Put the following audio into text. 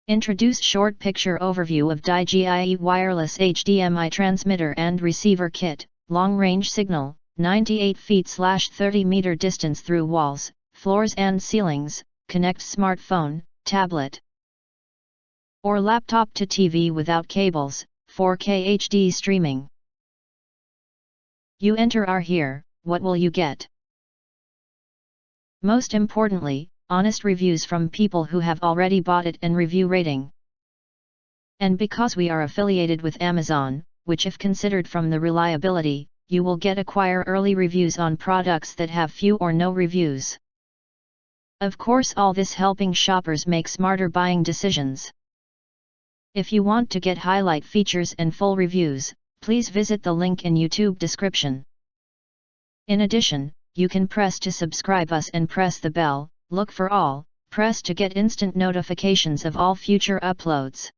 Introduce short picture overview of Daigie wireless HDMI transmitter and receiver kit, long-range signal, 98 feet/30 meter distance through walls, floors and ceilings, connect smartphone, tablet or laptop to TV without cables, 4K HD streaming. You enter our here, what will you get? Most importantly, honest reviews from people who have already bought it and review rating. And because we are affiliated with Amazon, which if considered from the reliability, you will get acquire early reviews on products that have few or no reviews. Of course, all this helping shoppers make smarter buying decisions. If you want to get highlight features and full reviews, please visit the link in YouTube description. In addition, you can press to subscribe us and press the bell, look for all, press to get instant notifications of all future uploads.